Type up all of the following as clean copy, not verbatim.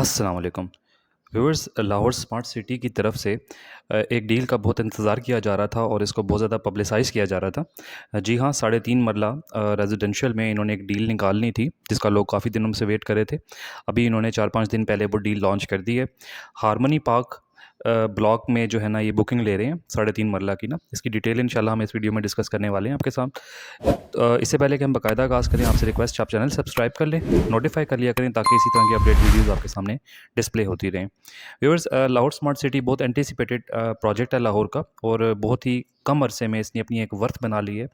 अस्सलाम वालेकुम viewers. Lahore smart city की तरफ से एक डील का बहुत इंतज़ार किया जा रहा था और इसको बहुत ज़्यादा पब्लिसाइज़ किया जा रहा था। जी हाँ, 3.5 मरला रेजिडेंशियल में इन्होंने एक डील निकालनी थी जिसका लोग काफ़ी दिनों से वेट कर रहे थे। अभी इन्होंने 4-5 दिन पहले वो डील लॉन्च कर दी है। हारमनी पार्क ब्लॉक में जो है ना ये बुकिंग ले रहे हैं 3.5 मरला की ना। इसकी डिटेल इंशाल्लाह हम इस वीडियो में डिस्कस करने वाले हैं आपके साथ। इससे पहले कि हम बाकायदा आगाज़ करें, आपसे रिक्वेस्ट आप चैनल सब्सक्राइब कर लें, नोटिफाई कर लिया करें ताकि इसी तरह की अपडेट वीडियोस आपके सामने डिस्प्ले होती रहें। व्यूअर्स, लाहौर स्मार्ट सिटी बहुत एंटिसिपेटेड प्रोजेक्ट है लाहौर का, और बहुत ही कम अरसे में इसने अपनी एक वर्थ बना ली है।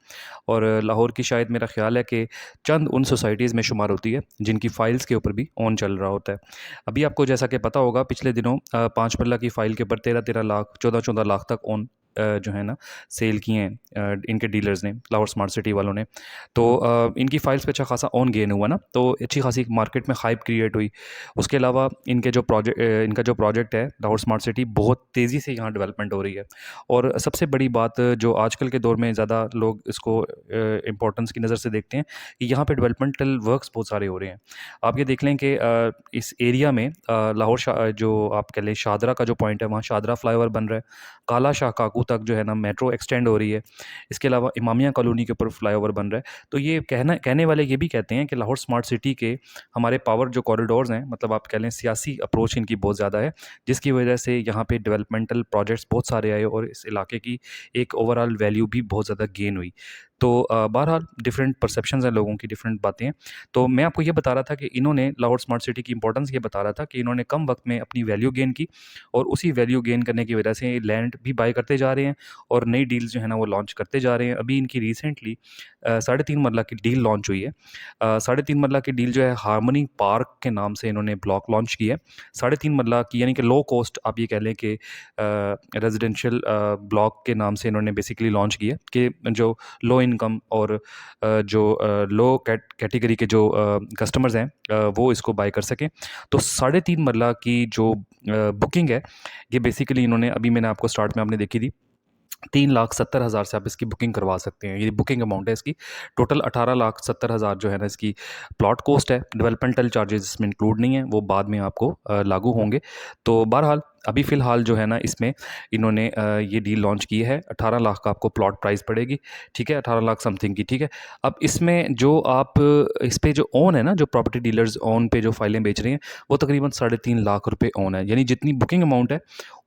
और लाहौर की शायद मेरा ख्याल है कि चंद उन सोसाइटीज़ में शुमार होती है जिनकी फ़ाइल्स के ऊपर भी ऑन चल रहा होता है। अभी आपको जैसा कि पता होगा, पिछले दिनों 5 मरला की फ़ाइल के ऊपर 13-13 लाख 14-14 लाख तक ऑन जो है ना सेल किए हैं इनके डीलर्स ने, लाहौर स्मार्ट सिटी वालों ने। तो इनकी फ़ाइल्स पे अच्छा खासा ऑन गेन हुआ ना, तो अच्छी खासी मार्केट में हाइप क्रिएट हुई। उसके अलावा इनका जो प्रोजेक्ट है लाहौर स्मार्ट सिटी, बहुत तेज़ी से यहाँ डेवलपमेंट हो रही है। और सबसे बड़ी बात जो आजकल के दौर में ज़्यादा लोग इसको इम्पोर्टेंस की नज़र से देखते हैं कि यहाँ पे डेवलपमेंटल वर्क्स बहुत सारे हो रहे हैं। आप ये देख लें कि इस एरिया में जो आप कह लें शादरा का जो पॉइंट है, वहाँ शादरा फ्लाईओवर बन रहा है। काला शाह काकू तक जो है ना मेट्रो एक्सटेंड हो रही है। इसके अलावा इमामिया कॉलोनी के ऊपर फ्लाईओवर बन रहा है। तो ये कहने वाले ये भी कहते हैं कि लाहौर स्मार्ट सिटी के हमारे पावर जो कॉरिडोर्स हैं, मतलब आप कह लें सियासी अप्रोच इनकी बहुत ज़्यादा है, जिसकी वजह से यहाँ पे डेवलपमेंटल प्रोजेक्ट्स बहुत सारे आए और इस इलाके की एक ओवरऑल वैल्यू भी बहुत ज़्यादा गेन हुई। तो बहरहाल डिफरेंट परसेप्शंस हैं लोगों की, डिफरेंट बातें हैं। तो मैं आपको ये बता रहा था कि इन्होंने लाहौर स्मार्ट सिटी की इंपॉर्टेंस ये बता रहा था कि इन्होंने कम वक्त में अपनी वैल्यू गेन की, और उसी वैल्यू गेन करने की वजह से लैंड भी बाय करते जा रहे हैं और नई डील्स जो है ना वो लॉन्च करते जा रहे हैं। अभी इनकी रिसेंटली 3.5 मरला की डील लॉन्च हुई है। 3.5 मरला की डील जो है हारमनी पार्क के नाम से इन्होंने ब्लॉक लॉन्च की है। 3.5 मरला की यानी कि लो कॉस्ट आप ये कह लें कि रेजिडेंशियल ब्लॉक के नाम से इन्होंने बेसिकली लॉन्च की है कि जो लो इनकम और जो लो कैटेगरी के जो कस्टमर्स हैं वो इसको बाय कर सकें। तो 3.5 मरला की जो बुकिंग है, ये बेसिकली इन्होंने, अभी मैंने आपको स्टार्ट में आपने देखी थी, 3,70,000 से आप इसकी बुकिंग करवा सकते हैं। ये बुकिंग अमाउंट है इसकी। टोटल 18,70,000 जो है ना इसकी प्लॉट कॉस्ट है। डेवलपमेंटल चार्जेस इसमें इंक्लूड नहीं है, वो बाद में आपको लागू होंगे। तो बहरहाल अभी फ़िलहाल जो है ना इसमें इन्होंने ये डील लॉन्च की है। 18 लाख का आपको प्लॉट प्राइस पड़ेगी, ठीक है, 18 लाख समथिंग की, ठीक है। अब इसमें जो आप इस पे जो ओन है ना, जो प्रॉपर्टी डीलर्स ओन पे जो फाइलें बेच रहे हैं, वो तकरीबन 3.5 लाख रुपए ओन है। यानी जितनी बुकिंग अमाउंट है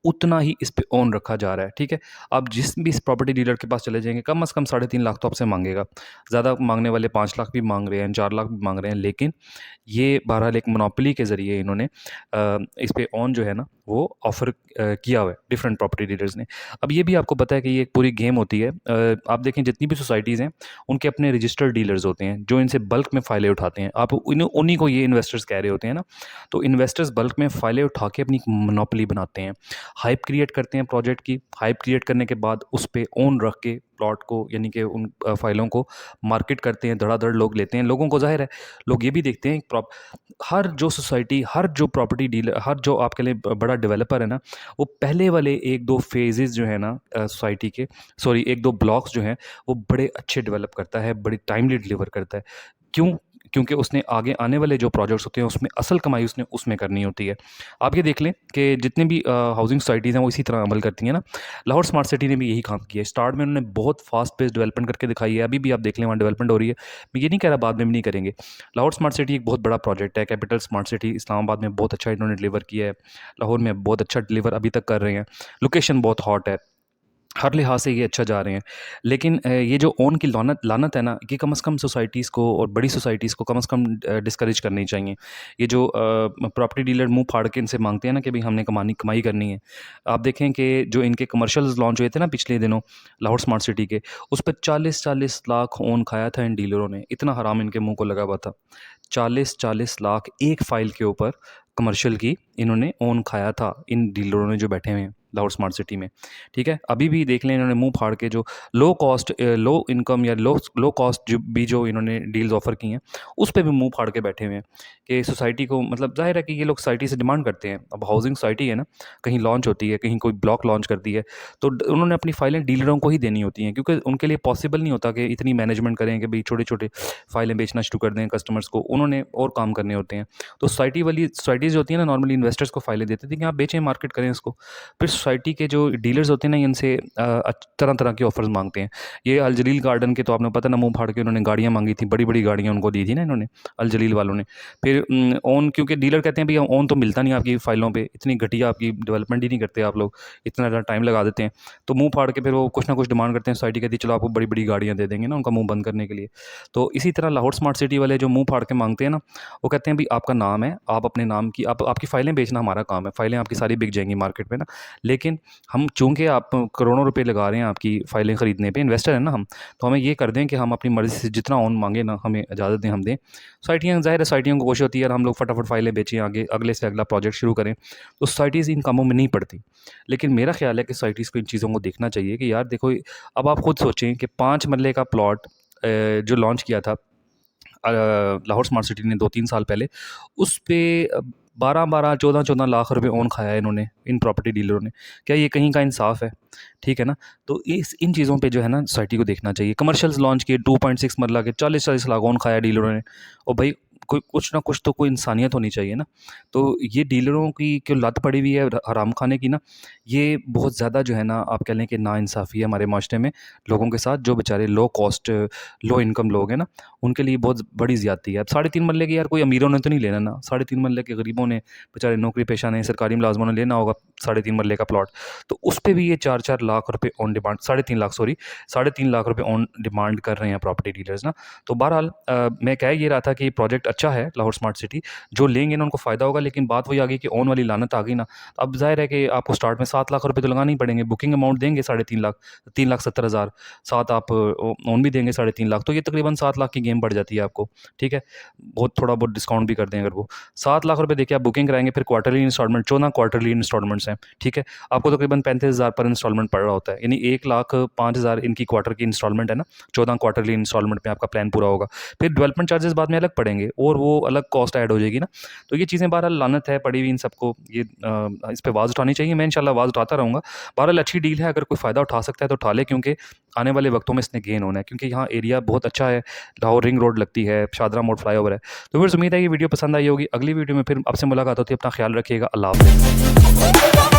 उतना ही इस पे ओन रखा जा रहा है, ठीक है। आप जिस भी इस प्रॉपर्टी डीलर के पास चले जाएंगे, कम से कम 3.5 लाख तो आपसे मांगेगा। ज़्यादा मांगने वाले 5 लाख भी मांग रहे हैं, 4 लाख भी मांग रहे हैं, लेकिन ये बहरहाल एक मोनोपोली के ज़रिए इन्होंने इस पे ऑन जो है ना वो ऑफ़र किया हुआ है डिफरेंट प्रॉपर्टी डीलर्स ने। अब ये भी आपको पता है कि ये एक पूरी गेम होती है। आप देखें जितनी भी सोसाइटीज़ हैं उनके अपने रजिस्टर्ड डीलर्स होते हैं जो इनसे बल्क में फ़ाइलें उठाते हैं। आप उन्हीं को ये इन्वेस्टर्स कह रहे होते हैं ना। तो इन्वेस्टर्स बल्क में फ़ाइलें उठा के अपनी मोनोपोली बनाते हैं, हाइप क्रिएट करते हैं प्रोजेक्ट की। हाइप क्रिएट करने के बाद उस पे ओन रख के प्लॉट को, यानी कि उन फाइलों को मार्केट करते हैं, धड़ाधड़ लोग लेते हैं। लोगों को ज़ाहिर है, लोग ये भी देखते हैं हर जो सोसाइटी, हर जो प्रॉपर्टी डीलर, हर जो आपके लिए बड़ा डेवलपर है ना, वो पहले वाले 1-2 फेजेस जो है ना सोसाइटी के, सॉरी 1-2 ब्लॉक्स जो हैं वो बड़े अच्छे डेवलप करता है, बड़ी टाइमली डिलीवर करता है। क्यों? क्योंकि उसने आगे आने वाले जो प्रोजेक्ट्स होते हैं उसमें असल कमाई उसने उसमें करनी होती है। आप ये देख लें कि जितने भी हाउसिंग सोसाइटीज़ हैं वो इसी तरह अमल करती हैं ना। लाहौर स्मार्ट सिटी ने भी यही काम किया है। स्टार्ट में उन्होंने बहुत फास्ट पेस डेवलपमेंट करके दिखाई है। अभी भी आप देख लें वहाँ डेवलपमेंट हो रही है। मैं ये नहीं कह रहा बाद में भी नहीं करेंगे। लाहौर स्मार्ट सिटी एक बहुत बड़ा प्रोजेक्ट है। कैपिटल स्मार्ट सिटी इस्लामाबाद में बहुत अच्छा इन्होंने डिलीवर किया है। लाहौर में बहुत अच्छा डिलीवर अभी तक कर रहे हैं। लोकेशन बहुत हॉट है। हर लिहाज से ये अच्छा जा रहे हैं। लेकिन ये जो ओन की लानत है ना, ये कम से कम सोसाइटीज़ को और बड़ी सोसाइटीज़ को कम से कम डिस्करेज करनी चाहिए। ये जो प्रॉपर्टी डीलर मुँह फाड़ के इनसे माँगते हैं ना कि भई हमने कमाई करनी है। आप देखें कि जो इनके कमर्शियल्स लॉन्च हुए थे ना पिछले दिनों लाहौर स्मार्ट सिटी के, उस पे 40-40 लाख ओन खाया था इन डीलरों ने। इतना हराम इनके मुँह को लगा हुआ था। 40-40 लाख एक फ़ाइल के ऊपर कमर्शियल की इन्होंने ओन खाया था इन डीलरों ने जो बैठे हुए हैं। लाहौर स्मार्ट सिटी में, ठीक है। अभी भी देख लें इन्होंने मुँह फाड़ के जो लो इनकम या लो कॉस्ट जो इन्होंने डील्स ऑफ़र की हैं, उस पे भी मुँह फाड़ के बैठे हुए हैं कि सोसाइटी को, मतलब ज़ाहिर है कि ये लोग सोसाइटी से डिमांड करते हैं। अब हाउसिंग सोसाइटी है ना, कहीं लॉन्च होती है, कहीं कोई ब्लॉक लॉन्च करती है, तो उन्होंने अपनी फाइलें डीलरों को ही देनी होती हैं, क्योंकि उनके लिए पॉसिबल नहीं होता कि इतनी मैनेजमेंट करें कि भाई छोटे छोटे फाइलें बेचना शुरू कर दें कस्टमर्स को, उन्होंने और काम करने होते हैं। तो सोसाइटीज़ होती है ना, नॉर्मली इन्वेस्टर्स को फाइलें देते थे कि आप बेचें, मार्केट करें इसको। फिर सोसाइटी के जो डीलर्स होते हैं ना, इनसे तरह तरह के ऑफर्स मांगते हैं। ये अल जलील गार्डन के तो आपने पता ना, मुंह फाड़ के उन्होंने गाड़ियाँ मांगी थी, बड़ी बड़ी गाड़ियाँ उनको दी थी ना इन्होंने, अल जलील वालों ने। फिर ओन, क्योंकि डीलर कहते हैं भैया ओन तो मिलता नहीं आपकी फाइलों पे, इतनी घटिया आपकी डेवलपमेंट ही नहीं करते आप लोग, इतना ज़्यादा टाइम लगा देते हैं। तो मुंह फाड़ के फिर वो कुछ ना कुछ डिमांड करते हैं, सोसाइटी कहती है चलो आपको बड़ी बड़ी गाड़ियाँ दे देंगे ना, उनका मुंह बंद करने के लिए। तो इसी तरह लाहौर स्मार्ट सिटी वाले जो मुंह फाड़ के मांगते हैं ना, वो कहते हैं भाई आपका नाम है, आप अपने नाम की, आपकी फाइलें बेचना हमारा काम है, फाइलें आपकी सारी बिक जाएंगी मार्केट में ना, लेकिन हम, चूंकि आप करोड़ों रुपए लगा रहे हैं आपकी फाइलें ख़रीदने पे, इन्वेस्टर है ना हम, तो हमें ये कर दें कि हम अपनी मर्ज़ी से जितना ओन मांगे ना, हमें इजाज़त दें, हम दें। सोसाइटियाँ, ज़ाहिर है सोसाइटियों को कोशिश होती है यार हम लोग फटाफट फाइलें बेचें, आगे अगले से अगला प्रोजेक्ट शुरू करें, तो सोसाइटीज़ इन कामों में नहीं पड़ती। लेकिन मेरा ख्याल है कि सोसाइटीज़ को इन चीज़ों को देखना चाहिए कि यार देखो, अब आप खुद सोचें कि 5 मरले का प्लॉट जो लॉन्च किया था लाहौर स्मार्ट सिटी ने 2-3 साल पहले, उस पे 12-12, 14-14 लाख रुपए ओन खाया है इन्होंने, इन प्रॉपर्टी डीलरों ने। क्या ये कहीं का इंसाफ़ है? ठीक है ना? तो इस इन चीज़ों पे जो है ना सोसाइटी को देखना चाहिए। कमर्शियल्स लॉन्च किए 2.6 मरला के 40-40 लाख ओन खाया डीलरों ने। और भाई कोई कुछ ना कुछ तो कोई इंसानियत होनी चाहिए ना। तो ये डीलरों की जो लत पड़ी हुई है हराम खाने की ना, ये बहुत ज़्यादा जो है ना, आप कह लें कि नाइंसाफ़ी है हमारे माशरे में लोगों के साथ, जो बेचारे लो कॉस्ट, लो इनकम लोग हैं ना, उनके लिए बहुत बड़ी ज़्यादती है। अब 3.5 मरले की यार कोई अमीरों ने तो नहीं लेना ना, 3.5 मरले के गरीबों ने, बेचारे नौकरी पेशा ने, सरकारी मुलाज़मों ने लेना होगा 3.5 मरले का प्लॉट। तो उस पे भी ये 4-4 लाख रुपए on demand, 3.5 lakh, sorry, 3.5 lakh रुपए ऑन डिमांड कर रहे हैं प्रॉपर्टी डीलर्स ना। तो बहरहाल मैं कह ये रहा था कि प्रोजेक्ट अच्छा है लाहौर स्मार्ट सिटी, जो लेंगे ना उनको फ़ायदा होगा, लेकिन बात वही आ गई कि ओन वाली लानत आ गई ना। अब ज़ाहिर है कि आपको स्टार्ट में 7 लाख रुपए तो लगाने ही पड़ेंगे, बुकिंग अमाउंट देंगे 3.5 लाख, 3,70,000, साथ आप ओन भी देंगे 3.5 लाख, तो ये तकरीबन 7 लाख की गेम पड़ जाती है आपको, ठीक है। बहुत थोड़ा बहुत डिस्काउंट भी कर दें अगर वो 7 लाख रुपए देके आप बुकिंग कराएंगे, फिर क्वार्टरली इंस्टॉलमेंट, 14 क्वार्टरली इंस्टॉलमेंट्स हैं, ठीक है। आपको तकरीबन 35,000 पर इंस्टॉलमेंट पड़ रहा होता है, यानी 1,05,000 इनकी क्वार्टर की इंस्टॉलमेंट है ना, 14 क्वार्टरली इंस्टॉलमेंट में आपका प्लान पूरा होगा। फिर डेवलपमेंट चार्जेस बाद में अलग पड़ेंगे और वो अलग कॉस्ट ऐड हो जाएगी ना। तो ये चीज़ें बहरहाल लानत है पड़ी हुई इन सबको, ये इस पे आवाज़ उठानी चाहिए। मैं इंशाल्लाह आवाज़ उठाता रहूँगा। बहरहाल अच्छी डील है, अगर कोई फ़ायदा उठा सकता है तो उठा ले, क्योंकि आने वाले वक्तों में इसने गेन होना है, क्योंकि यहाँ एरिया बहुत अच्छा है, लाहौर रिंग रोड लगती है, शादरा मोड़ फ्लाईओवर है। तो फिर उम्मीद है ये वीडियो पसंद आई होगी। अगली वीडियो में फिर आपसे मुलाकात होती है। अपना ख्याल रखिएगा। अल्लाह हाफ़िज़।